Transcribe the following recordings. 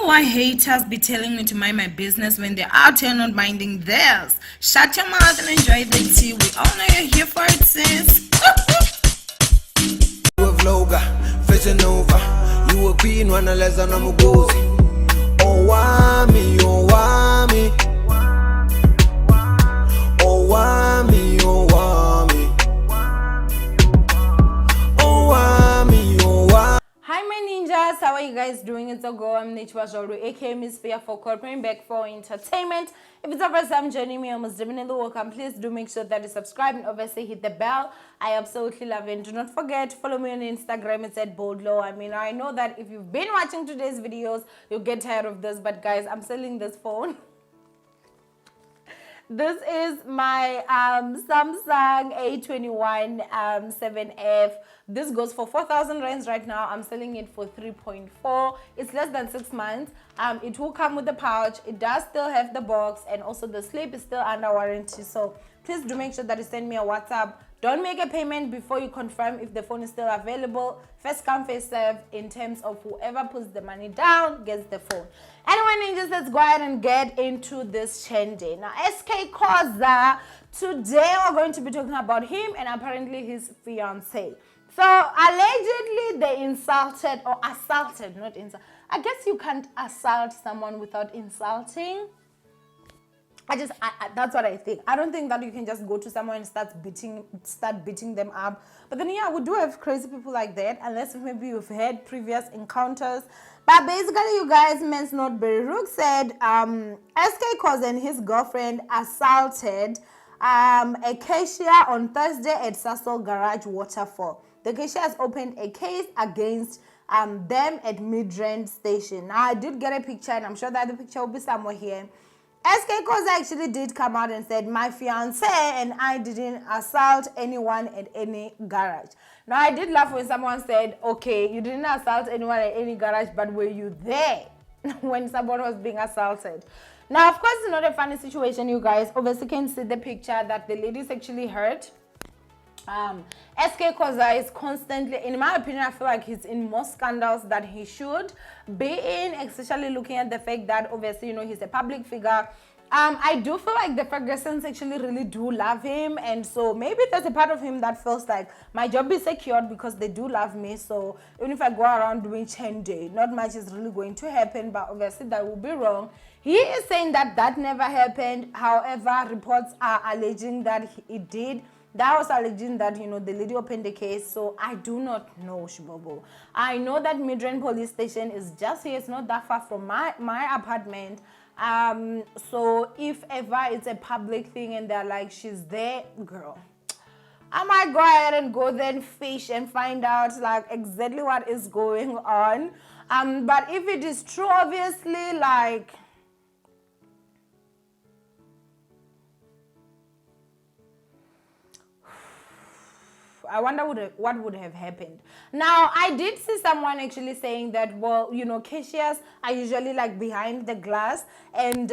why haters be telling me to mind my business when they're out here not minding theirs. Shut your mouth and enjoy the tea. We all know you're here for it, sis. With Loga, fishing over. You a queen, wanna less than I'm a gozy. Owamie, Owamie. Owamie, Owamie. Owamie, Owamie. Hi my ninjas, how are you guys doing? It's Owamie, aka Miss Fear for coming back for entertainment. If it's the first time joining me, almost definitely welcome. Please do make sure that you subscribe and obviously hit the bell. I absolutely love it. Do not forget, follow me on Instagram. It's at boldlow. I know that if you've been watching today's videos, you'll get tired of this, but guys, I'm selling this phone. This is my Samsung A21 7F. This goes for 4,000 rands right now. I'm selling it for 3.4. It's less than 6 months. It will come with the pouch. It does still have the box, and also the sleep is still under warranty. So please do make sure that you send me a WhatsApp. Don't make a payment before you confirm if the phone is still available. First come, first serve in terms of whoever puts the money down gets the phone. Anyway, ninjas, let's go ahead and get into this trendy. Now, SK Khoza, today we're going to be talking about him and apparently his fiancée. So, allegedly they insulted or assaulted, not insult. I guess you can't assault someone without insulting. That's what I think. I don't think that you can just go to someone and start beating them up. But then, yeah, we do have crazy people like that, unless maybe you've had previous encounters. But basically, you guys, Men's Not Berry Rook said SK Khoza and his girlfriend assaulted Acacia on Thursday at Sandal Garage Waterfall. The Acacia has opened a case against them at Midrand Station. Now, I did get a picture, and I'm sure that the picture will be somewhere here. SK Khoza actually did come out and said, my fiancé and I didn't assault anyone at any garage. Now, I did laugh when someone said, okay, you didn't assault anyone at any garage, but were you there when someone was being assaulted? Now, of course, it's not a funny situation, you guys. Obviously, you can see the picture that the lady is actually hurt. SK Khoza is constantly, in my opinion, I feel like he's in more scandals that he should be in, especially looking at the fact that obviously, you know, he's a public figure. I do feel like the Fergusons actually really do love him, and so maybe there's a part of him that feels like my job is secured because they do love me. So even if I go around doing chain day, not much is really going to happen, but obviously that will be wrong. He is saying that that never happened. However, reports are alleging that it did. That was alleging that, you know, the lady opened the case. So I do not know, Shibobo. I know that Midrand police station is just here. It's not that far from my apartment. So if ever it's a public thing and they're like, she's there, girl, I might go ahead and go there and fish and find out like exactly what is going on. But if it is true, obviously, like, I wonder what would have happened. Now, I did see someone actually saying that, well, you know, cashiers are usually like behind the glass and,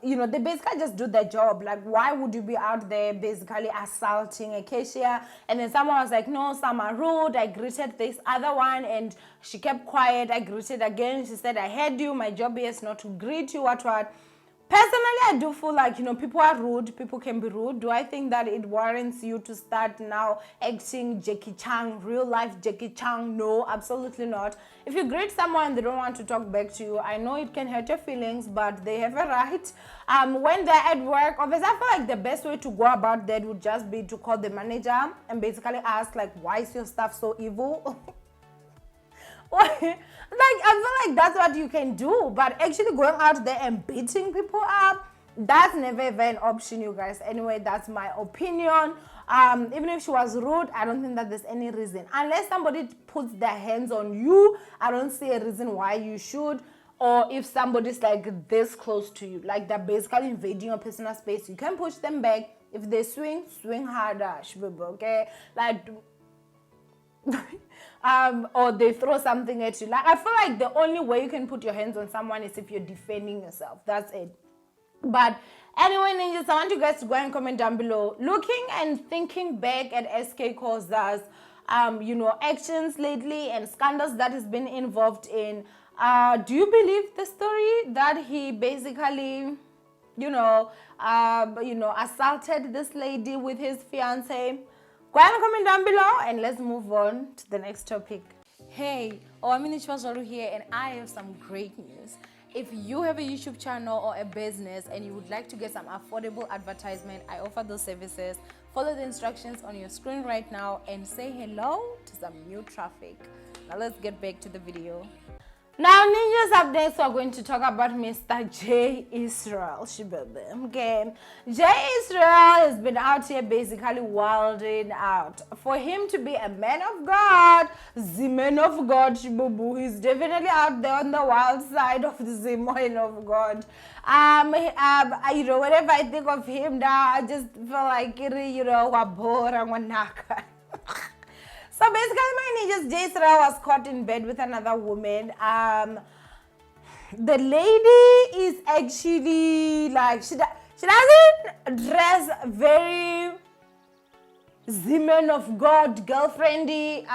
you know, they basically just do their job. Like, why would you be out there basically assaulting a cashier? And then someone was like, no, some are rude. I greeted this other one and she kept quiet. I greeted again. She said, I heard you. My job is not to greet you, what. Personally, I do feel like, you know, people are rude. People can be rude. Do I think that it warrants you to start now acting Jackie Chan, real life Jackie Chan? No, absolutely not. If you greet someone and they don't want to talk back to you, I know it can hurt your feelings, but they have a right. When they're at work, obviously, I feel like the best way to go about that would just be to call the manager and basically ask, like, why is your staff so evil? Like, I feel like that's what you can do, but actually going out there and beating people up, that's never ever an option, you guys. Anyway, that's my opinion. Even if she was rude, I don't think that there's any reason. Unless somebody puts their hands on you, I don't see a reason why you should. Or if somebody's like this close to you, like they're basically invading your personal space, you can push them back. If they swing harder, okay? Like, or they throw something at you. Like, I feel like the only way you can put your hands on someone is if you're defending yourself. That's it. But anyway, ninjas, I want you guys to go and comment down below. Looking and thinking back at SK Khoza's, you know, actions lately and scandals that he's been involved in, Do you believe the story that he basically, assaulted this lady with his fiance? Go ahead and comment down below, and let's move on to the next topic. Hey, Owamie here, and I have some great news. If you have a YouTube channel or a business and you would like to get some affordable advertisement, I offer those services. Follow the instructions on your screen right now and say hello to some new traffic. Now let's get back to the video. Now, Ninjas up next, we're going to talk about Mr. J. Israel Shibebe. Okay, J. Israel has been out here basically wilding out. For him to be a man of God, the man of God, Shibubu, he's definitely out there on the wild side of the man of God. Whenever I think of him now, I just feel like, wabora. So basically, my ninjas, J. Israel was caught in bed with another woman. The lady is actually like, she doesn't dress very Zeman of God, girlfriendy,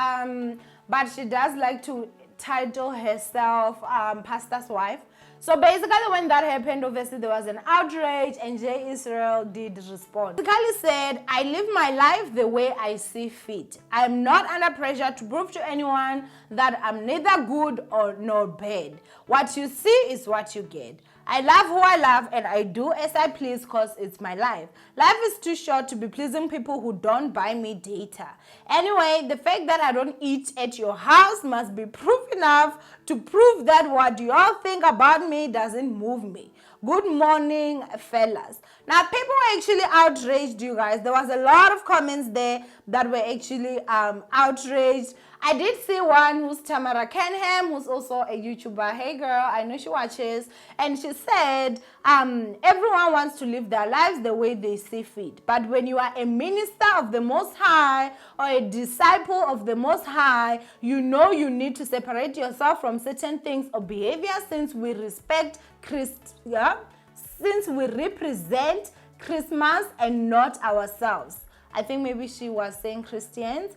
but she does like to title herself pastor's wife. So basically, when that happened, obviously there was an outrage, and J. Israel did respond. Basically said, I live my life the way I see fit. I'm not under pressure to prove to anyone that I'm neither good or nor bad. What you see is what you get. I love who I love, and I do as I please because it's my life. Life is too short to be pleasing people who don't buy me data. Anyway, the fact that I don't eat at your house must be proof enough to prove that what you all think about me doesn't move me. Good morning, fellas. Now, people were actually outraged, you guys. There was a lot of comments there that were actually outraged. I did see one who's Tamara Kenham, who's also a YouTuber. Hey girl, I know she watches. And she said, everyone wants to live their lives the way they see fit. But when you are a minister of the Most High or a disciple of the Most High, you know you need to separate yourself from certain things or behavior since we respect since we represent Christmas and not ourselves. I think maybe she was saying Christians.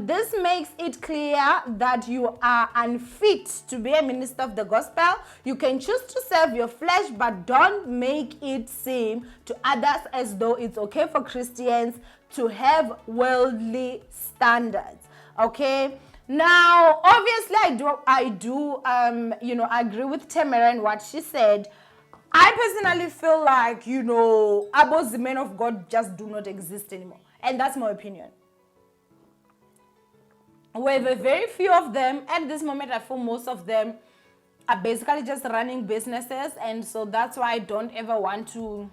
This makes it clear that you are unfit to be a minister of the gospel. You can choose to serve your flesh, but don't make it seem to others as though it's okay for Christians to have worldly standards. Okay. Now, obviously, I do agree with Tamara and what she said. I personally feel like, about the men of God just do not exist anymore. And that's my opinion. We have a very few of them. At this moment, I feel most of them are basically just running businesses. And so that's why I don't ever want to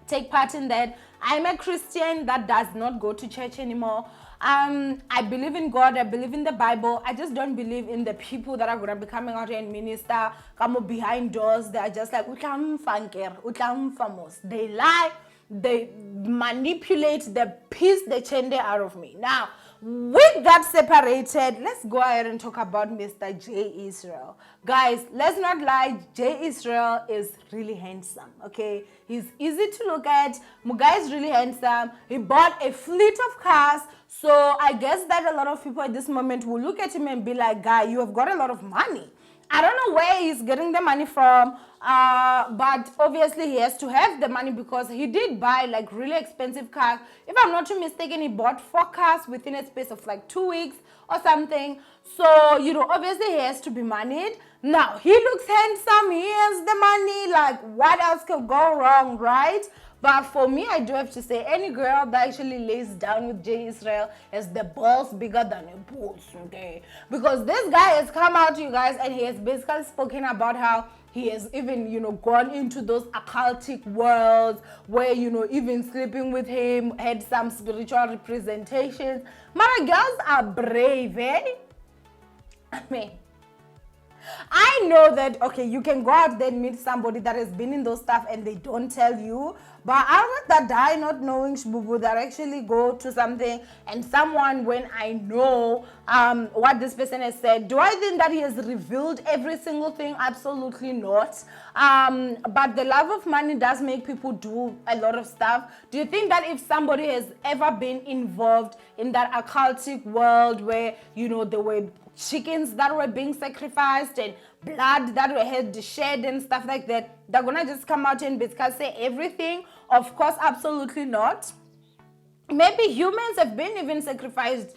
take part in that. I'm a Christian that does not go to church anymore. I believe in God. I believe in the Bible. I just don't believe in the people that are going to be coming out here and minister, come behind doors. They are just like, they lie, they manipulate the piece, the chende out of me. Now, with that separated, let's go ahead and talk about Mr. J. Israel. Guys, let's not lie, J. Israel is really handsome, okay? He's easy to look at. Mugai is really handsome. He bought a fleet of cars. So I guess that a lot of people at this moment will look at him and be like, guy, you have got a lot of money. I don't know where he's getting the money from, but obviously he has to have the money because he did buy like really expensive cars. If I'm not too mistaken, he bought 4 cars within a space of like 2 weeks or something. So, obviously he has to be moneyed. Now, he looks handsome, he has the money, like what else could go wrong, right? But for me, I do have to say, any girl that actually lays down with J. Israel has the balls bigger than a bull, okay? Because this guy has come out, you guys, and he has basically spoken about how he has even, gone into those occultic worlds where, even sleeping with him had some spiritual representations. My girls are brave, eh? I mean, I know that, okay, you can go out there and meet somebody that has been in those stuff and they don't tell you. But I would that die not knowing Shbubu that actually go to something and someone, when I know what this person has said, do I think that he has revealed every single thing? Absolutely not. But the love of money does make people do a lot of stuff. Do you think that if somebody has ever been involved in that occultic world where, you know, there were chickens that were being sacrificed and blood that had shed and stuff like that. They're gonna just come out and basically say everything? Of course, absolutely not. Maybe humans have been even sacrificed,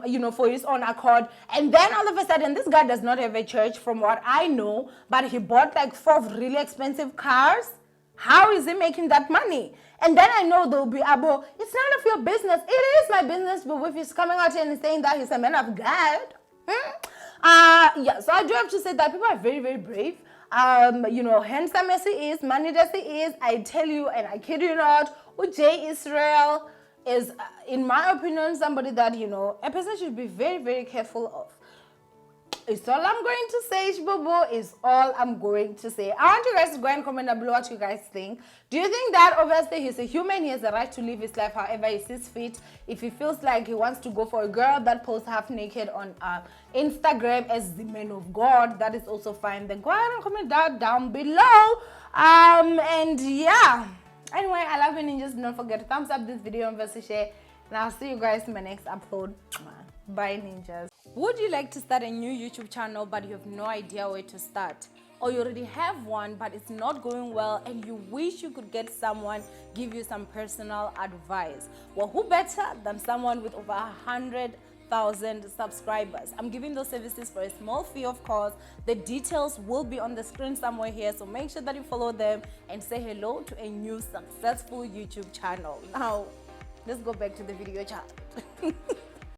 you know, for his own accord. And then all of a sudden, this guy does not have a church from what I know, but he bought like 4 really expensive cars. How is he making that money? And then I know there'll be Abo, it's none of your business. It is my business, but if he's coming out and saying that he's a man of God. Yeah, so I do have to say that people are very, very brave. You know, handsome as he is, money as he is, I tell you, and I kid you not, J. Israel is, in my opinion, somebody that, you know, a person should be very, very careful of. It's all I'm going to say, Shbobo. Is all I'm going to say. I want you guys to go and comment down below what you guys think. Do you think that obviously he's a human, he has the right to live his life however he sees fit? If he feels like he wants to go for a girl that posts half naked on Instagram as the man of God, that is also fine. Then go ahead and comment that down below. And yeah. Anyway, I love you ninjas. Don't forget to thumbs up this video and versus share. And I'll see you guys in my next upload. Bye ninjas. Would you like to start a new YouTube channel but you have no idea where to start? Or you already have one but it's not going well and you wish you could get someone give you some personal advice? Well, who better than someone with over 100,000 subscribers? I'm giving those services for a small fee, of course. The details will be on the screen somewhere here, so make sure that you follow them and say hello to a new successful YouTube channel. Now, let's go back to the video chat.